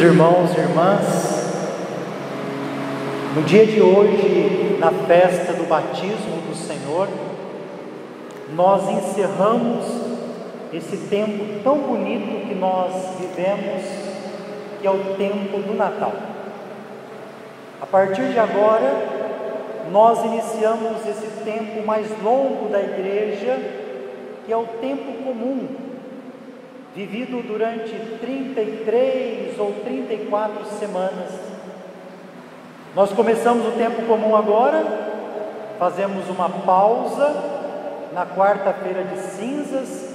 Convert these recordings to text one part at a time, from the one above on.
Queridos irmãos e irmãs, no dia de hoje, na festa do batismo do Senhor, nós encerramos esse tempo tão bonito que nós vivemos, que é o tempo do Natal. A partir de agora, nós iniciamos esse tempo mais longo da igreja, que é o tempo comum, vivido durante 33 ou 34 semanas. Nós começamos o tempo comum agora, fazemos uma pausa na quarta-feira de cinzas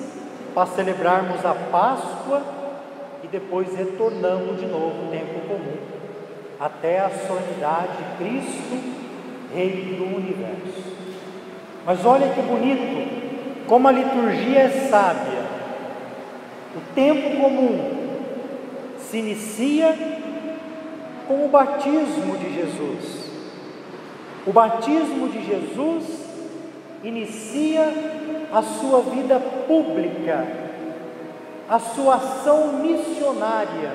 para celebrarmos a Páscoa e depois retornamos de novo o tempo comum, até a solenidade de Cristo, Rei do Universo. Mas olha que bonito, como a liturgia é sábia. O tempo comum se inicia com o batismo de Jesus. O batismo de Jesus inicia a sua vida pública, a sua ação missionária,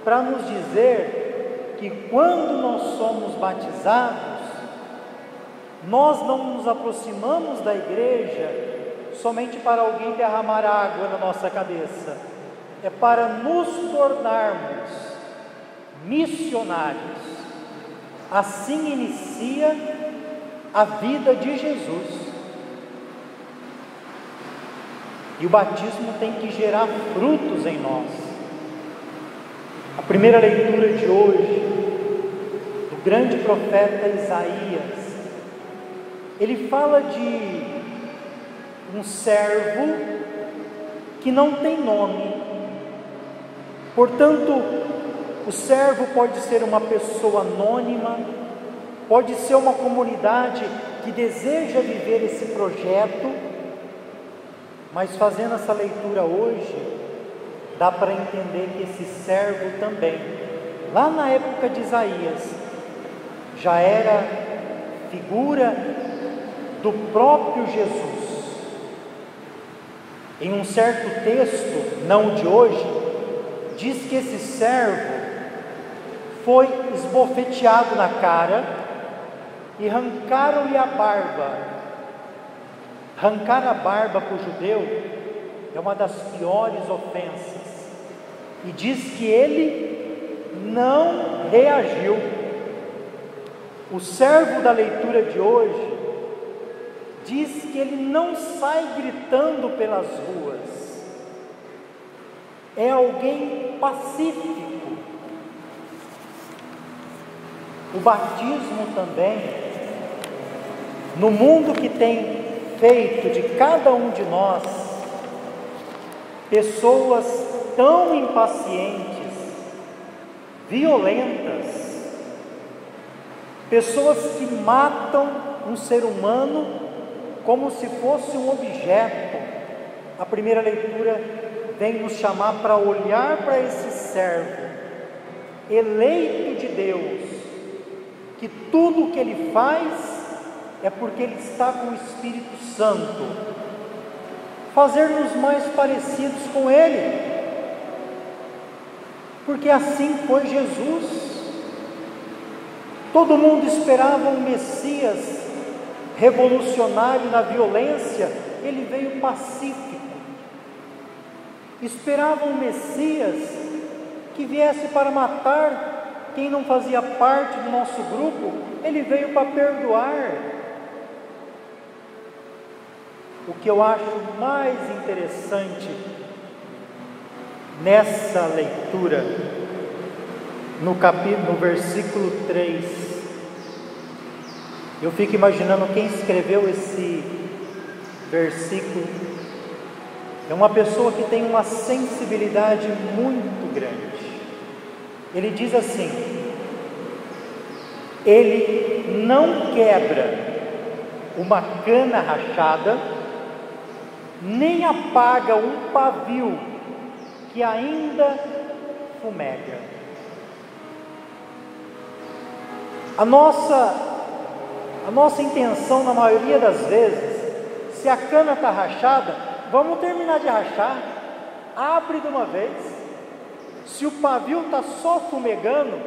para nos dizer que quando nós somos batizados, nós não nos aproximamos da igreja somente para alguém derramar água na nossa cabeça, é para nos tornarmos missionários. Assim inicia a vida de Jesus. E o batismo tem que gerar frutos em nós. A primeira leitura de hoje, do grande profeta Isaías, ele fala de um servo que não tem nome. Portanto, o servo pode ser uma pessoa anônima, pode ser uma comunidade que deseja viver esse projeto, mas fazendo essa leitura hoje, dá para entender que esse servo também, lá na época de Isaías, já era figura do próprio Jesus. Em um certo texto, não o de hoje, diz que esse servo foi esbofeteado na cara e arrancaram-lhe a barba. Arrancar a barba para o judeu é uma das piores ofensas. E diz que ele não reagiu. O servo da leitura de hoje diz que ele não sai gritando pelas ruas, é alguém pacífico. O batismo também, no mundo que tem feito de cada um de nós pessoas tão impacientes, violentas, pessoas que matam um ser humano como se fosse um objeto. A primeira leitura vem nos chamar para olhar para esse servo, eleito de Deus, que tudo o que ele faz é porque ele está com o Espírito Santo, fazer-nos mais parecidos com ele, porque assim foi Jesus. Todo mundo esperava um Messias revolucionário na violência, ele veio pacífico. Esperava um Messias que viesse para matar quem não fazia parte do nosso grupo, ele veio para perdoar. O que eu acho mais interessante nessa leitura, no versículo 3, eu fico imaginando quem escreveu esse versículo. É uma pessoa que tem uma sensibilidade muito grande. Ele diz assim: ele não quebra uma cana rachada, nem apaga um pavio que ainda fumega. A nossa intenção, na maioria das vezes, se a cana está rachada, vamos terminar de rachar, abre de uma vez, Se o pavio está só fumegando,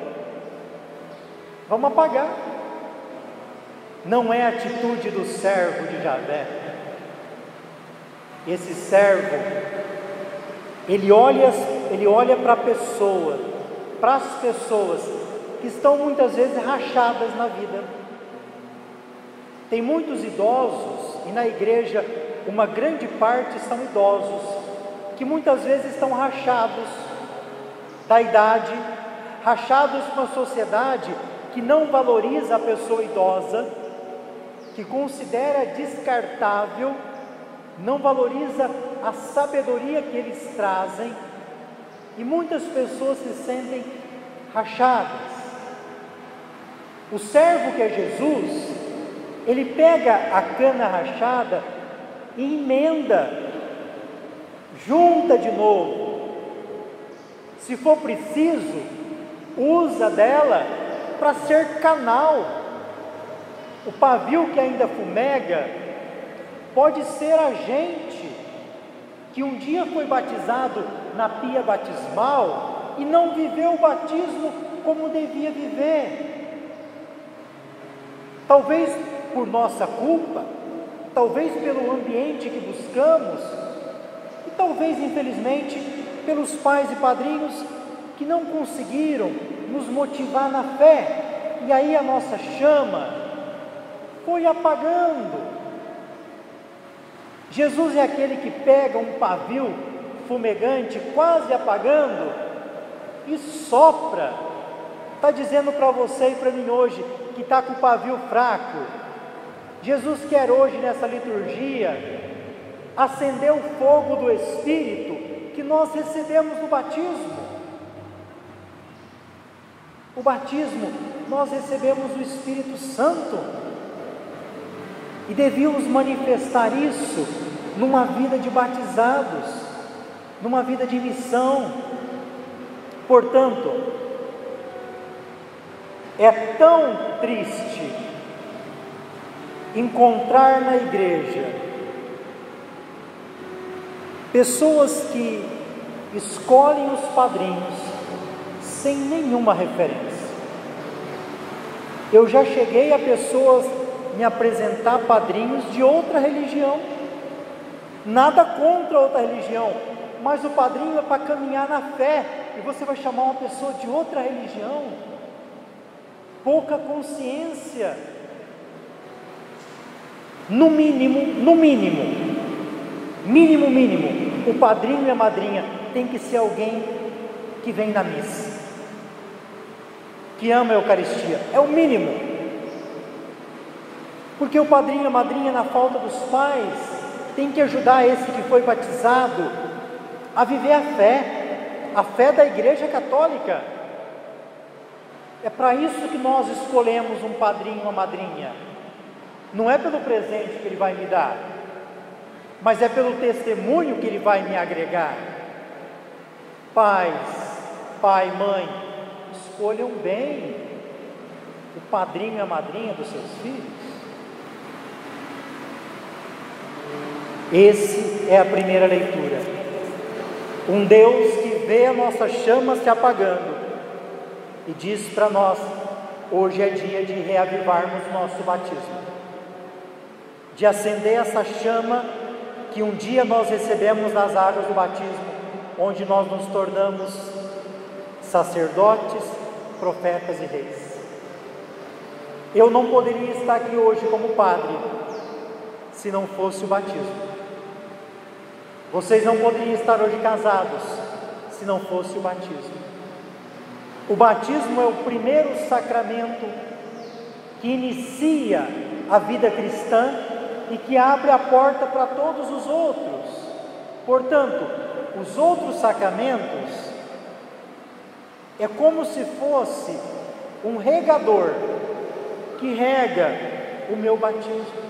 vamos apagar. Não é a atitude do servo de Javé. Esse servo, ele olha para a pessoa, para as pessoas que estão muitas vezes rachadas na vida. Tem muitos idosos, e na igreja uma grande parte são idosos, que muitas vezes estão rachados da idade, rachados com a sociedade que não valoriza a pessoa idosa, que considera descartável, não valoriza a sabedoria que eles trazem, e muitas pessoas se sentem rachadas. O servo que é Jesus, ele pega a cana rachada e emenda, junta de novo. Se for preciso, usa dela para ser canal. O pavio que ainda fumega pode ser a gente que um dia foi batizado na pia batismal e não viveu o batismo como devia viver. Talvez por nossa culpa, talvez pelo ambiente que buscamos, e talvez, infelizmente, pelos pais e padrinhos que não conseguiram nos motivar na fé, e aí a nossa chama foi apagando. Jesus é aquele que pega um pavio fumegante, quase apagando, e sopra. Está dizendo para você e para mim hoje, que está com o pavio fraco, Jesus quer hoje nessa liturgia acender o fogo do Espírito que nós recebemos no batismo. O batismo, nós recebemos o Espírito Santo e devíamos manifestar isso numa vida de batizados, numa vida de missão. Portanto, é tão triste encontrar na igreja pessoas que escolhem os padrinhos sem nenhuma referência. Eu já cheguei a pessoas me apresentar padrinhos de outra religião, nada contra outra religião, mas o padrinho é para caminhar na fé, e você vai chamar uma pessoa de outra religião? Pouca consciência. No mínimo, o padrinho e a madrinha tem que ser alguém que vem na missa, que ama a Eucaristia, é o mínimo. Porque o padrinho e a madrinha, na falta dos pais, tem que ajudar esse que foi batizado a viver a fé da Igreja Católica. É para isso que nós escolhemos um padrinho ou uma madrinha. Não é pelo presente que ele vai me dar, mas é pelo testemunho que ele vai me agregar. Pai, mãe, escolham bem o padrinho e a madrinha dos seus filhos. Esse é a primeira leitura. Um Deus que vê a nossa chama se apagando e diz para nós: hoje é dia de reavivarmos nosso batismo, de acender essa chama que um dia nós recebemos nas águas do batismo, onde nós nos tornamos sacerdotes, profetas e reis. Eu não poderia estar aqui hoje como padre se não fosse o batismo. Vocês não poderiam estar hoje casados se não fosse o batismo. O batismo é o primeiro sacramento que inicia a vida cristã e que abre a porta para todos os outros. Portanto, os outros sacramentos é como se fosse um regador que rega o meu batismo.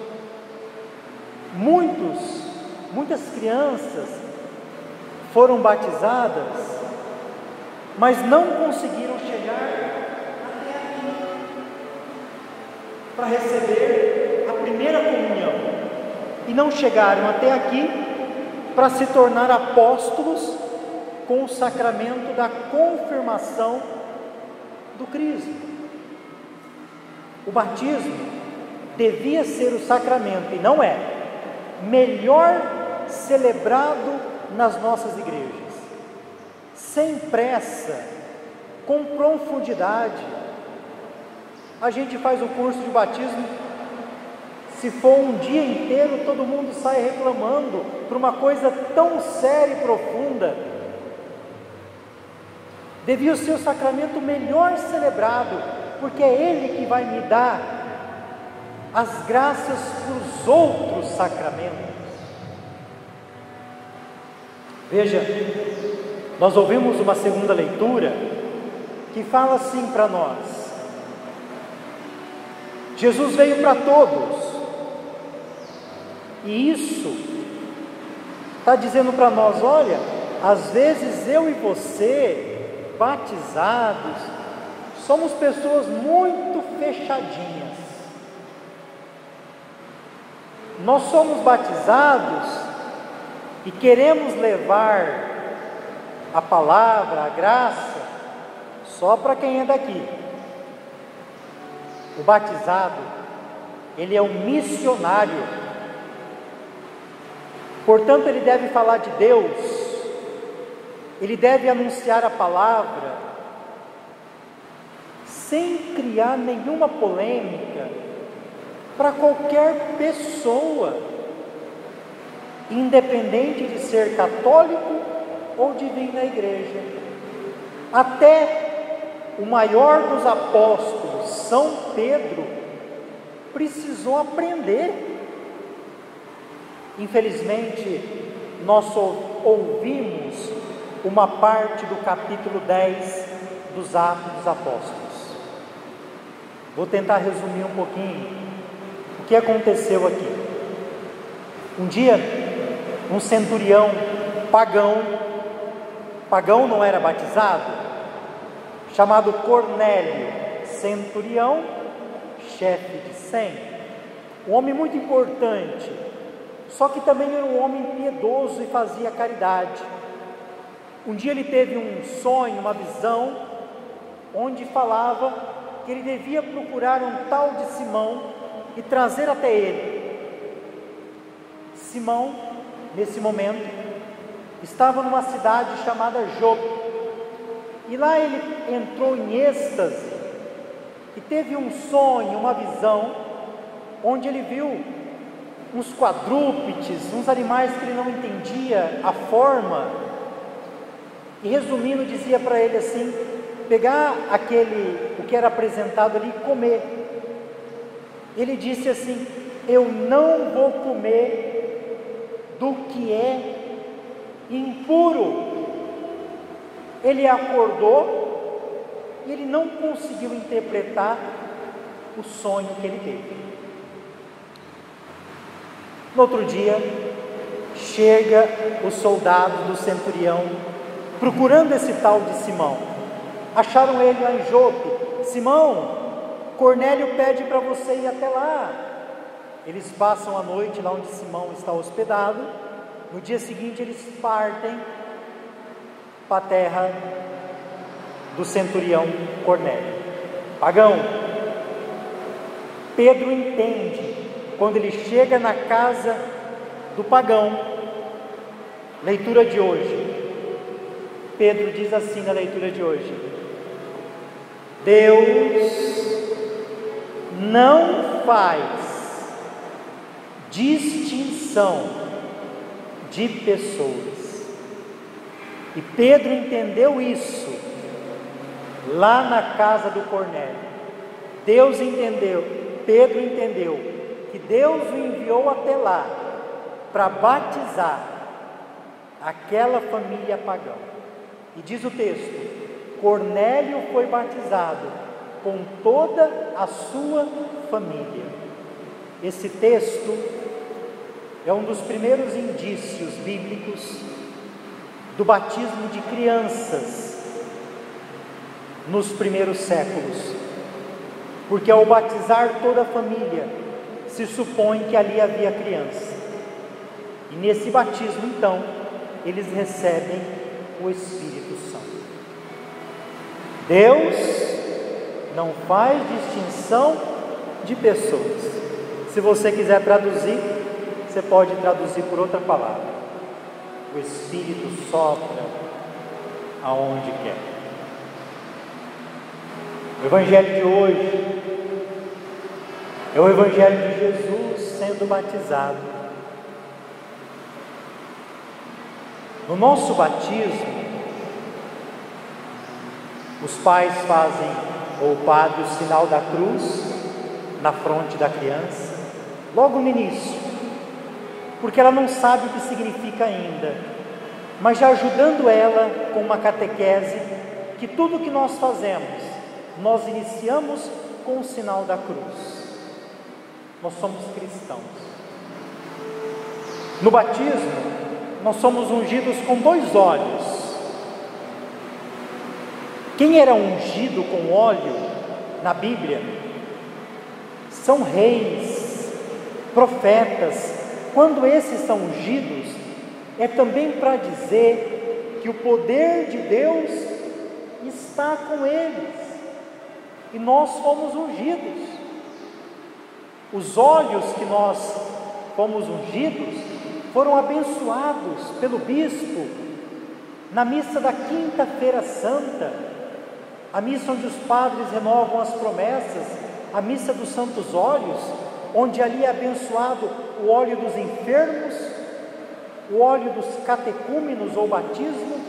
Muitas crianças foram batizadas, mas não conseguiram chegar até aqui para receber a primeira comunhão, e não chegaram até aqui para se tornar apóstolos com o sacramento da confirmação do crisma. O batismo devia ser o sacramento, e não é, melhor celebrado nas nossas igrejas, sem pressa, com profundidade. A gente faz o curso de batismo, se for um dia inteiro, todo mundo sai reclamando por uma coisa tão séria e profunda. Devia ser o sacramento melhor celebrado, porque é Ele que vai me dar as graças para os outros sacramentos. Veja, nós ouvimos uma segunda leitura que fala assim para nós: Jesus veio para todos, e isso está dizendo para nós: olha, às vezes eu e você, batizados, somos pessoas muito fechadinhas. Nós somos batizados e queremos levar a palavra, a graça, só para quem é daqui. O batizado, ele é um missionário, portanto ele deve falar de Deus, ele deve anunciar a palavra, sem criar nenhuma polêmica, para qualquer pessoa, independente de ser católico ou de vir na igreja. Até o maior dos apóstolos, São Pedro, precisou aprender. Infelizmente, nós ouvimos uma parte do capítulo 10 dos Atos dos Apóstolos. Vou tentar resumir um pouquinho o que aconteceu aqui. Um dia, um centurião pagão não era batizado, chamado Cornélio, centurião, chefe de 100, um homem muito importante, só que também era um homem piedoso e fazia caridade. Um dia ele teve um sonho, uma visão, onde falava que ele devia procurar um tal de Simão e trazer até ele. Simão, nesse momento, estava numa cidade chamada Jope, e lá ele entrou em êxtase e teve um sonho, uma visão, onde ele viu uns quadrúpedes, uns animais que ele não entendia a forma, e resumindo dizia para ele assim, pegar o que era apresentado ali e comer. Ele disse assim: eu não vou comer do que é impuro. Ele acordou e ele não conseguiu interpretar o sonho que ele teve. No outro dia, chega os soldados do centurião procurando esse tal de Simão. Acharam ele lá em Jope. Simão, Cornélio pede para você ir até lá. Eles passam a noite lá onde Simão está hospedado. No dia seguinte eles partem para a terra do centurião Cornélio. Pagão. Pedro entende quando ele chega na casa do pagão. Leitura de hoje. Pedro diz assim na leitura de hoje: Deus não faz distinção de pessoas. E Pedro entendeu isso lá na casa do Cornélio. Pedro entendeu que Deus o enviou até lá para batizar aquela família pagã. E diz o texto: Cornélio foi batizado com toda a sua família. Esse texto é um dos primeiros indícios bíblicos do batismo de crianças nos primeiros séculos, porque ao batizar toda a família, se supõe que ali havia criança, e nesse batismo então, eles recebem o Espírito Santo. Deus não faz distinção de pessoas. Se você quiser traduzir, você pode traduzir por outra palavra. O Espírito sopra aonde quer. O Evangelho de hoje é o Evangelho de Jesus sendo batizado. No nosso batismo, os pais fazem, ou o padre, o sinal da cruz na fronte da criança, logo no início, porque ela não sabe o que significa ainda, mas já ajudando ela com uma catequese, que tudo que nós fazemos, nós iniciamos com o sinal da cruz. Nós somos cristãos. No batismo, nós somos ungidos com 2 óleos. Quem era ungido com óleo na Bíblia são reis, profetas. Quando esses são ungidos, é também para dizer que o poder de Deus está com eles, e nós fomos ungidos. Os óleos que nós fomos ungidos foram abençoados pelo bispo na missa da Quinta-feira Santa, a missa onde os padres renovam as promessas, a missa dos Santos Óleos, onde ali é abençoado o óleo dos enfermos, o óleo dos catecúmenos ou batismo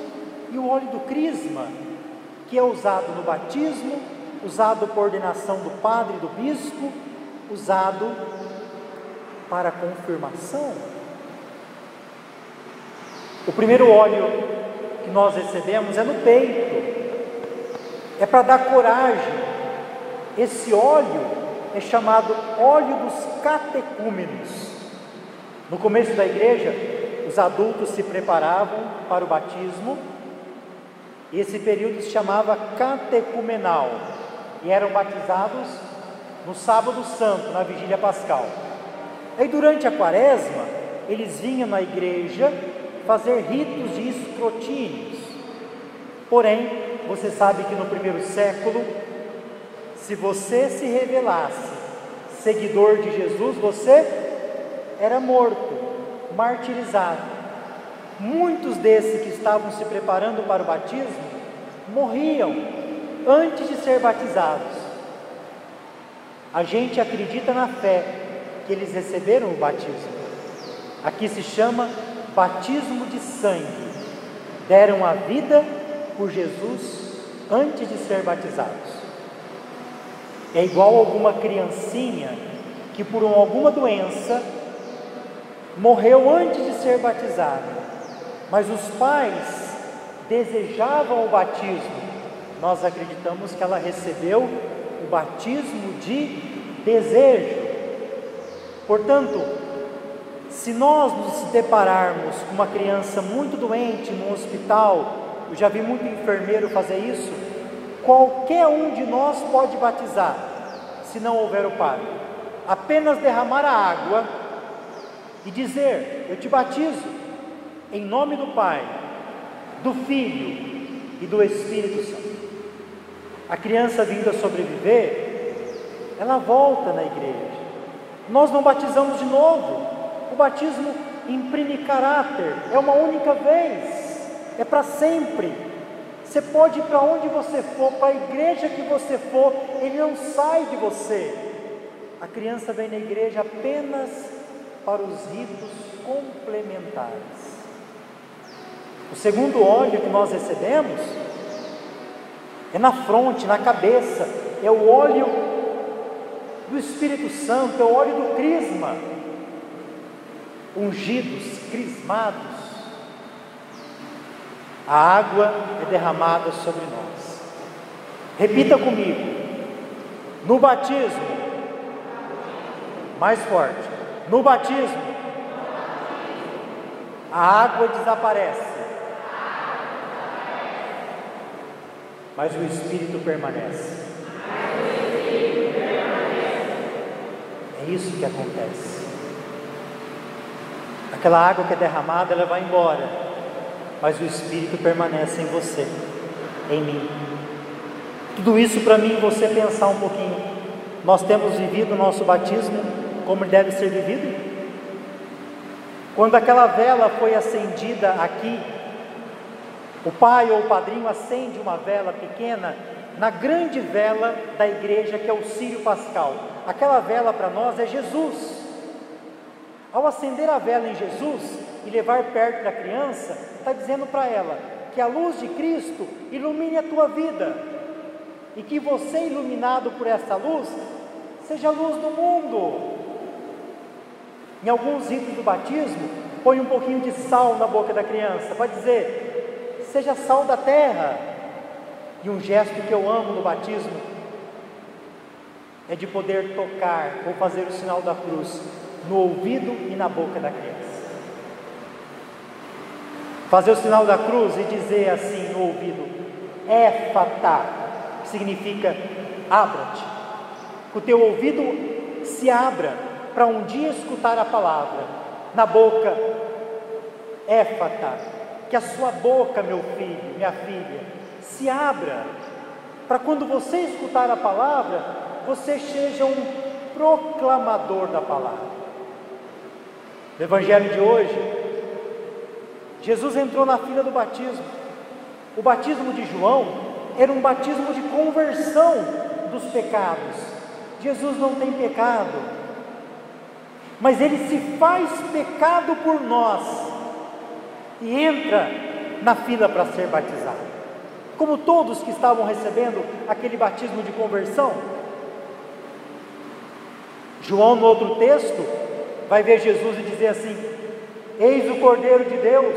e o óleo do crisma, que é usado no batismo, usado por ordenação do padre e do bispo, usado para a confirmação. O primeiro óleo que nós recebemos é no peito, é para dar coragem. Esse óleo é chamado óleo dos catecúmenos. No começo da igreja, os adultos se preparavam para o batismo, e esse período se chamava catecumenal, e eram batizados no sábado santo, na vigília pascal. Aí durante a quaresma, eles vinham na igreja fazer ritos de escrutínios. Porém, você sabe que no primeiro século, se você se revelasse seguidor de Jesus, você era morto, martirizado. Muitos desses que estavam se preparando para o batismo morriam antes de ser batizados. A gente acredita na fé que eles receberam o batismo. Aqui se chama batismo de sangue. Deram a vida por Jesus antes de ser batizados. É igual alguma criancinha que por alguma doença morreu antes de ser batizada, mas os pais desejavam o batismo. Nós acreditamos que ela recebeu o batismo de desejo. Portanto, se nós nos depararmos com uma criança muito doente no hospital, eu já vi muito enfermeiro fazer isso, qualquer um de nós pode batizar, se não houver o padre. Apenas derramar a água e dizer: eu te batizo em nome do Pai, do Filho e do Espírito Santo. A criança vindo a sobreviver, ela volta na igreja. Nós não batizamos de novo. O batismo imprime caráter, é uma única vez, é para sempre. Você pode ir para onde você for, para a igreja que você for, ele não sai de você. A criança vem na igreja apenas para os ritos complementares. O segundo óleo que nós recebemos é na fronte, na cabeça, é o óleo do Espírito Santo, é o óleo do crisma. Ungidos, crismados, a água é derramada sobre nós. Repita comigo: no batismo, mais forte, no batismo, a água desaparece, mas o Espírito permanece. É isso que acontece. Aquela água que é derramada, ela vai embora, mas o Espírito permanece em você, em mim. Tudo isso para mim e você pensar um pouquinho. Nós temos vivido o nosso batismo como ele deve ser vivido? Quando aquela vela foi acendida aqui, o pai ou o padrinho acende uma vela pequena na grande vela da igreja, que é o círio pascal. Aquela vela para nós é Jesus. Ao acender a vela em Jesus e levar perto da criança, está dizendo para ela que a luz de Cristo ilumine a tua vida, e que você, iluminado por essa luz, seja a luz do mundo. Em alguns ritos do batismo, põe um pouquinho de sal na boca da criança, vai dizer, seja sal da terra. E um gesto que eu amo no batismo é de poder tocar ou fazer o sinal da cruz no ouvido e na boca da criança. Fazer o sinal da cruz e dizer assim no ouvido, Éfata, que significa abra-te. Que o teu ouvido se abra para um dia escutar a palavra. Na boca, Éfata, que a sua boca, meu filho, minha filha, se abra, para quando você escutar a palavra, você seja um proclamador da palavra. No Evangelho de hoje, Jesus entrou na fila do batismo. O batismo de João era um batismo de conversão dos pecados. Jesus não tem pecado, mas ele se faz pecado por nós e entra na fila para ser batizado, como todos que estavam recebendo aquele batismo de conversão. João, no outro texto, vai ver Jesus e dizer assim, eis o Cordeiro de Deus,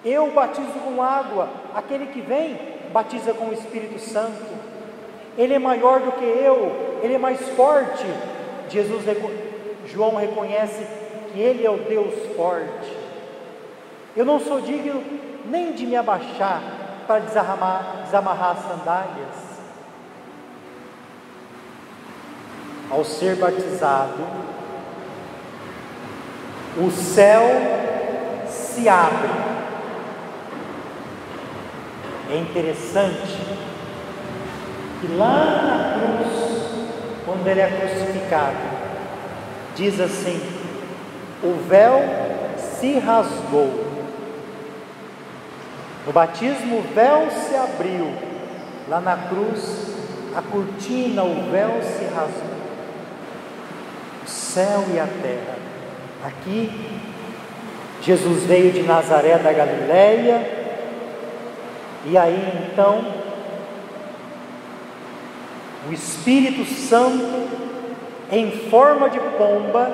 eu batizo com água, aquele que vem batiza com o Espírito Santo, ele é maior do que eu, ele é mais forte. João reconhece que ele é o Deus forte. Eu não sou digno nem de me abaixar para desamarrar as sandálias. Ao ser batizado, o céu se abre. É interessante que lá na cruz, quando ele é crucificado, diz assim, o véu se rasgou. No batismo o véu se abriu, lá na cruz a cortina, o véu se rasgou. O céu e a terra. Aqui Jesus veio de Nazaré da Galileia, e aí então o Espírito Santo, em forma de pomba,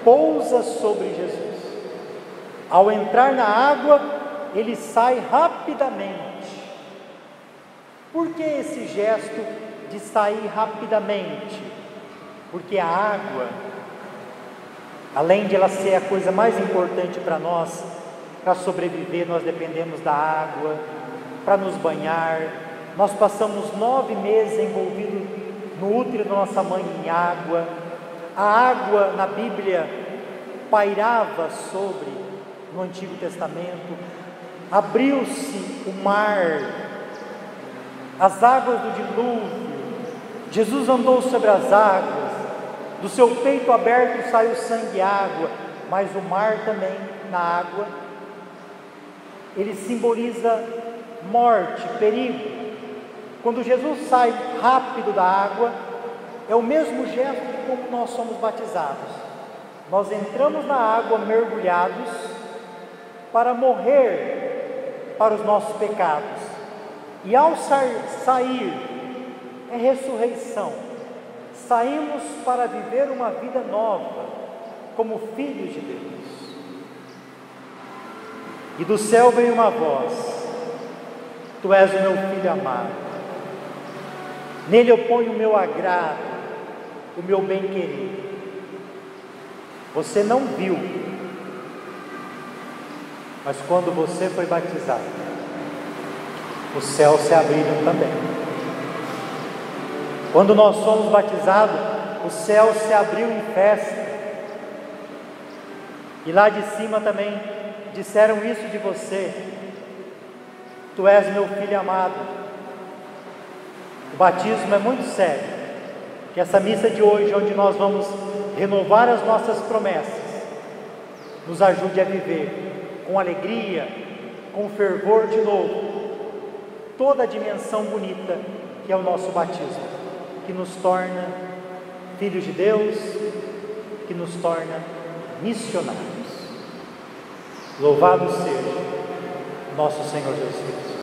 pousa sobre Jesus. Ao entrar na água, ele sai rapidamente. Por que esse gesto de sair rapidamente? Porque a água, além de ela ser a coisa mais importante para nós, para sobreviver, nós dependemos da água, para nos banhar. Nós passamos 9 meses envolvidos no útero da nossa mãe em água. A água na Bíblia pairava sobre, no Antigo Testamento, abriu-se o mar, as águas do dilúvio, Jesus andou sobre as águas, do seu peito aberto saiu sangue e água, mas o mar também, na água, ele simboliza morte, perigo. Quando Jesus sai rápido da água, é o mesmo gesto de como nós somos batizados. Nós entramos na água mergulhados para morrer para os nossos pecados. E ao sair, é ressurreição. Saímos para viver uma vida nova, como filhos de Deus. E do céu veio uma voz: Tu és o meu filho amado, nele eu ponho o meu agrado, o meu bem-querer. Você não viu, mas quando você foi batizado, os céus se abriram também. Quando nós somos batizados, o céu se abriu em festa. E lá de cima também disseram isso de você: tu és meu filho amado. O batismo é muito sério. Que essa missa de hoje, onde nós vamos renovar as nossas promessas, nos ajude a viver com alegria, com fervor de novo, toda a dimensão bonita que é o nosso batismo, que nos torna filhos de Deus, que nos torna missionários. Louvado seja nosso Senhor Jesus Cristo.